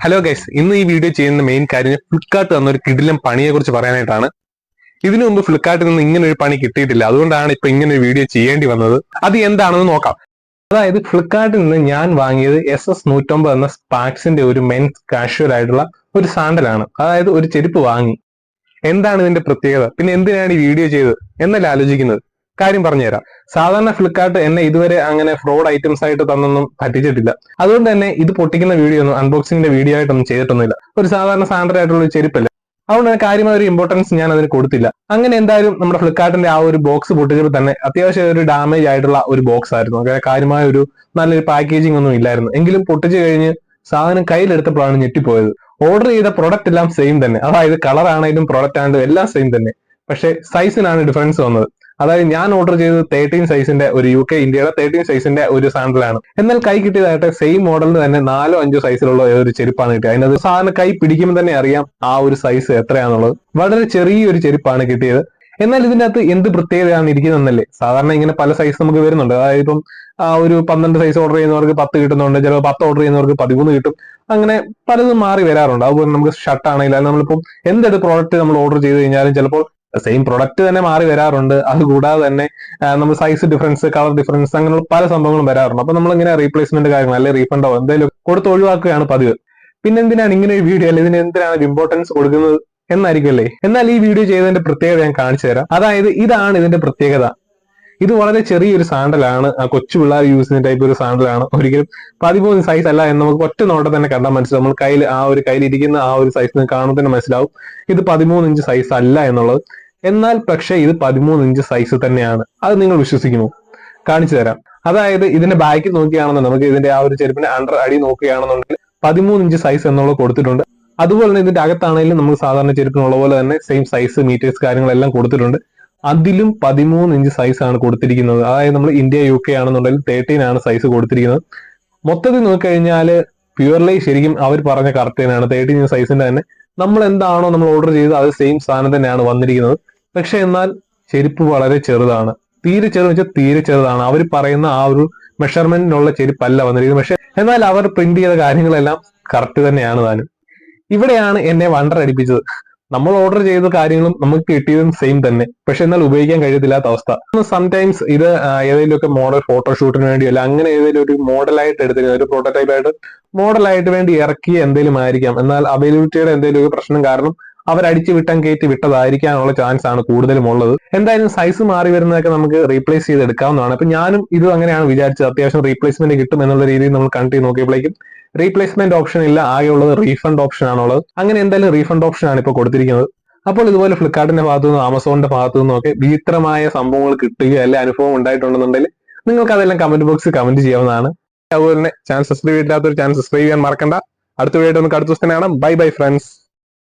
Hello guys, ഇന്ന് ഈ video ചെയ്യുന്ന മെയിൻ കാര്യം ഫ്ലിപ്കാർട്ട് തന്ന ഒരു കിടിലം പണിയെ കുറിച്ച് പറയാനായിട്ടാണ്. ഇതിനു മുമ്പ് ഫ്ലിപ്കാർട്ടിൽ നിന്ന് ഇങ്ങനെ ഒരു പണി കിട്ടിയിട്ടില്ല, അതുകൊണ്ടാണ് ഇപ്പൊ ഇങ്ങനെ ഒരു വീഡിയോ ചെയ്യേണ്ടി വന്നത്. അത് എന്താണെന്ന് നോക്കാം. അതായത് ഫ്ലിപ്കാർട്ടിൽ നിന്ന് ഞാൻ വാങ്ങിയത് SS150 എന്ന സ്പാക്സിന്റെ ഒരു മെൻസ് കാഷ്വൽ ആയിട്ടുള്ള ഒരു സാൻഡലാണ്. അതായത് ഒരു ചെരുപ്പ് വാങ്ങി. എന്താണ് ഇതിന്റെ പ്രത്യേകത, പിന്നെ എന്തിനാണ് ഈ വീഡിയോ ചെയ്തത് എന്നല്ല ആലോചിക്കുന്നത്. കാര്യം പറഞ്ഞുതരാം. സാധാരണ ഫ്ലിപ്കാർട്ട് എന്നെ ഇതുവരെ അങ്ങനെ ഫ്രോഡ് ഐറ്റംസ് ആയിട്ട് തന്നൊന്നും പറ്റിച്ചിട്ടില്ല. അതുകൊണ്ട് തന്നെ ഇത് പൊട്ടിക്കുന്ന വീഡിയോ ഒന്നും അൺബോക്സിംഗിന്റെ വീഡിയോ ആയിട്ടൊന്നും ചെയ്തിട്ടൊന്നുമില്ല. ഒരു സാധാരണ സ്റ്റാൻഡേർഡ് ആയിട്ടുള്ള ഒരു ചെരുപ്പല്ല. അതുകൊണ്ട് തന്നെ കാര്യമായ ഒരു ഇമ്പോർട്ടൻസ് ഞാൻ അതിന് കൊടുത്തില്ല. അങ്ങനെ എന്തായാലും നമ്മുടെ ഫ്ലിപ്കാർട്ടിന്റെ ആ ഒരു ബോക്സ് പൊട്ടിച്ചപ്പോൾ തന്നെ അത്യാവശ്യം ഒരു ഡാമേജ് ആയിട്ടുള്ള ഒരു ബോക്സ് ആയിരുന്നു. അങ്ങനെ കാര്യമായ ഒരു നല്ലൊരു പാക്കേജിംഗ് ഒന്നും ഇല്ലായിരുന്നു. എങ്കിലും പൊട്ടിച്ചു കഴിഞ്ഞ് സാധനം കയ്യിലെടുത്തപ്പോഴാണ് ഞെട്ടിപ്പോയത്. ഓർഡർ ചെയ്ത പ്രൊഡക്റ്റ് എല്ലാം സെയിം തന്നെ, അതായത് കളർ ആണെങ്കിലും പ്രൊഡക്റ്റ് ആണെങ്കിലും എല്ലാം സെയിം തന്നെ. പക്ഷെ സൈസിനാണ് ഡിഫറൻസ് വന്നത്. അതായത് ഞാൻ ഓർഡർ ചെയ്തത് 13 സൈസിന്റെ ഒരു UK ഇന്ത്യയുടെ 13 സൈസിന്റെ ഒരു സാൻഡലാണ്. എന്നാൽ കൈ കിട്ടിയതായിട്ട് സെയിം മോഡലിന് തന്നെ 4-5 സൈസിലുള്ള ഒരു ചെരുപ്പാണ് കിട്ടിയത്. അതിനകത്ത് സാധാരണ കൈ പിടിക്കുമ്പോൾ തന്നെ അറിയാം ആ ഒരു സൈസ് എത്രയാണെന്നുള്ളത്. വളരെ ചെറിയൊരു ചെരുപ്പാണ് കിട്ടിയത്. എന്നാൽ ഇതിനകത്ത് എന്ത് പ്രത്യേകതയാണ് ഇരിക്കുന്നതെന്നല്ലേ. സാധാരണ ഇങ്ങനെ പല സൈസ് നമുക്ക് വരുന്നുണ്ട്. അതായത് ഇപ്പം ഒരു 12 സൈസ് ഓർഡർ ചെയ്യുന്നവർക്ക് 10 കിട്ടുന്നുണ്ട്, ചിലപ്പോൾ 10 ഓർഡർ ചെയ്യുന്നവർക്ക് 13 കിട്ടും. അങ്ങനെ പലതും മാറി വരാറുണ്ട്. അതുപോലെ നമുക്ക് ഷർട്ട് ആണെങ്കിലും നമ്മളിപ്പം എന്തൊരു പ്രോഡക്റ്റ് നമ്മൾ ഓർഡർ ചെയ്ത് കഴിഞ്ഞാലും ചിലപ്പോൾ സെയിം പ്രൊഡക്റ്റ് തന്നെ മാറി വരാറുണ്ട്. അതുകൂടാതെ തന്നെ നമ്മൾ സൈസ് ഡിഫറൻസ്, കളർ ഡിഫറൻസ്, അങ്ങനെയുള്ള പല സംഭവങ്ങളും വരാറുണ്ട്. അപ്പൊ നമ്മളിങ്ങനെ റീപ്ലേസ്മെന്റ് കാര്യങ്ങൾ അല്ലെങ്കിൽ റീഫണ്ടോ എന്തെങ്കിലും കൊടുത്ത് ഒഴിവാക്കുകയാണ് പതിവ്. പിന്നെ എന്തിനാണ് ഇങ്ങനെ ഒരു വീഡിയോ, അല്ലെങ്കിൽ ഇതിന് എന്തിനാണ് ഇമ്പോർട്ടൻസ് കൊടുക്കുന്നത് എന്നായിരിക്കുമല്ലേ. എന്നാൽ ഈ വീഡിയോ ചെയ്തതിന്റെ പ്രത്യേകത ഞാൻ കാണിച്ചു തരാം. അതായത് ഇതാണ് ഇതിന്റെ പ്രത്യേകത. ഇത് വളരെ ചെറിയൊരു സാൻഡലാണ്, കൊച്ചു പിള്ളേർ യൂസ് ചെയ്യുന്ന ടൈപ്പ് ഒരു സാൻഡലാണ്. ഒരിക്കലും 13 സൈസ് അല്ല എന്ന് നമുക്ക് ഒറ്റ നോട്ടം തന്നെ കണ്ടാൽ മനസ്സിലാവും. നമ്മൾ കയ്യിൽ കയ്യിലിരിക്കുന്ന ആ ഒരു സൈസ് കാണുമ്പോൾ തന്നെ മനസ്സിലാവും ഇത് 13 ഇഞ്ച് സൈസ് അല്ല എന്നുള്ളത്. എന്നാൽ പക്ഷേ ഇത് 13 ഇഞ്ച് സൈസ് തന്നെയാണ്. അത് നിങ്ങൾ വിശ്വസിക്കുമോ? കാണിച്ചു തരാം. അതായത് ഇതിന്റെ ബാക്കിൽ നോക്കുകയാണെന്നുണ്ടെങ്കിൽ നമുക്ക് ഇതിന്റെ ആ ഒരു ചെരുപ്പിന്റെ അണ്ടർ അടി നോക്കുകയാണെന്നുണ്ടെങ്കിൽ 13 ഇഞ്ച് സൈസ് എന്നുള്ളത് കൊടുത്തിട്ടുണ്ട്. അതുപോലെ തന്നെ ഇതിന്റെ അകത്താണെങ്കിലും നമുക്ക് സാധാരണ ചെരുപ്പിനുള്ള പോലെ തന്നെ സെയിം സൈസ്, മീറ്റേഴ്സ്, കാര്യങ്ങളെല്ലാം കൊടുത്തിട്ടുണ്ട്. അതിലും 13 ഇഞ്ച് സൈസ് ആണ് കൊടുത്തിരിക്കുന്നത്. അതായത് നമ്മൾ ഇന്ത്യ UK ആണെന്നുണ്ടെങ്കിൽ 13 ആണ് സൈസ് കൊടുത്തിരിക്കുന്നത്. മൊത്തത്തിൽ നോക്കിക്കഴിഞ്ഞാൽ പ്യുവർലി ശരിക്കും അവർ പറഞ്ഞ കറക്റ്റ് തന്നെയാണ്. 13 ഇഞ്ച് സൈസിന്റെ തന്നെ നമ്മൾ എന്താണോ നമ്മൾ ഓർഡർ ചെയ്തത് അത് സെയിം സാധനം തന്നെയാണ് വന്നിരിക്കുന്നത്. പക്ഷെ എന്നാൽ ചെരുപ്പ് വളരെ ചെറുതാണ്. തീരെ ചെറുതെന്ന് വെച്ചാൽ തീരെ ചെറുതാണ്. അവർ പറയുന്ന ആ ഒരു മെഷർമെന്റിനുള്ള ചെരുപ്പല്ല വന്നിരിക്കുന്നത്. പക്ഷെ എന്നാൽ അവർ പ്രിന്റ് ചെയ്ത കാര്യങ്ങളെല്ലാം കറക്റ്റ് തന്നെയാണ് താനും. ഇവിടെയാണ് എന്നെ വണ്ടർ അടിപ്പിച്ചത്. നമ്മൾ ഓർഡർ ചെയ്ത കാര്യങ്ങളും നമുക്ക് കിട്ടിയതും സെയിം തന്നെ, പക്ഷെ എന്നാൽ ഉപയോഗിക്കാൻ കഴിയത്തില്ലാത്ത അവസ്ഥ. സംടൈംസ് ഇത് ഏതെങ്കിലുമൊക്കെ മോഡൽ ഫോട്ടോഷൂട്ടിന് വേണ്ടിയോ അല്ല അങ്ങനെ ഏതെങ്കിലും ഒരു മോഡലായിട്ട് എടുത്തിരുന്ന ഒരു പ്രോട്ടോടൈപ്പ് ആയിട്ട് മോഡലായിട്ട് വേണ്ടി ഇറക്കിയ എന്തെങ്കിലും ആയിരിക്കാം. എന്നാൽ അവൈലബിലിറ്റിയുടെ എന്തെങ്കിലും പ്രശ്നം കാരണം അവർ അടിച്ചു വിട്ടാൻ കയറ്റി വിട്ടതായിരിക്കാനുള്ള ചാൻസ് ആണ് കൂടുതലും ഉള്ളത്. എന്തായാലും സൈസ് മാറി വരുന്നതൊക്കെ നമുക്ക് റീപ്ലേസ് ചെയ്ത് എടുക്കാവുന്നതാണ്. അപ്പൊ ഞാനും ഇത് അങ്ങനെയാണ് വിചാരിച്ചത്. അത്യാവശ്യം റീപ്ലേസ്മെന്റ് കിട്ടും എന്നുള്ള രീതിയിൽ നമ്മൾ കണക്ട് ചെയ്ത് നോക്കിയപ്പോഴേക്കും റീപ്ലേസ്മെന്റ് ഓപ്ഷൻ ഇല്ല, ആകെയുള്ളത് റീഫണ്ട് ഓപ്ഷൻ ആണുള്ളത്. അങ്ങനെ എന്തായാലും റീഫണ്ട് ഓപ്ഷൻ ആണ് ഇപ്പോൾ കൊടുത്തിരിക്കുന്നത്. അപ്പോൾ ഇതുപോലെ ഫ്ലിപ്കാർട്ടിന്റെ ഭാഗത്തു നിന്നും ആമസോണിന്റെ ഭാഗത്തു നിന്നും ഒക്കെ വിചിത്രമായ സംഭവങ്ങൾ കിട്ടുകയോ അല്ലെ അനുഭവം ഉണ്ടായിട്ടുണ്ടെന്നുണ്ടെങ്കിൽ നിങ്ങൾക്ക് അതെല്ലാം കമന്റ് ബോക്സിൽ കമന്റ് ചെയ്യാവുന്നതാണ്. അതുപോലെ തന്നെ ചാനൽ സബ്സ്ക്രൈബ് ചെയ്തില്ലാത്തൊരു ചാനൽ സബ്സ്ക്രൈബ് ചെയ്യാൻ മറക്കണ്ട. അടുത്ത വീഡിയോ നമുക്ക് അടുത്ത ദിവസം കാണാം. Bye bye friends.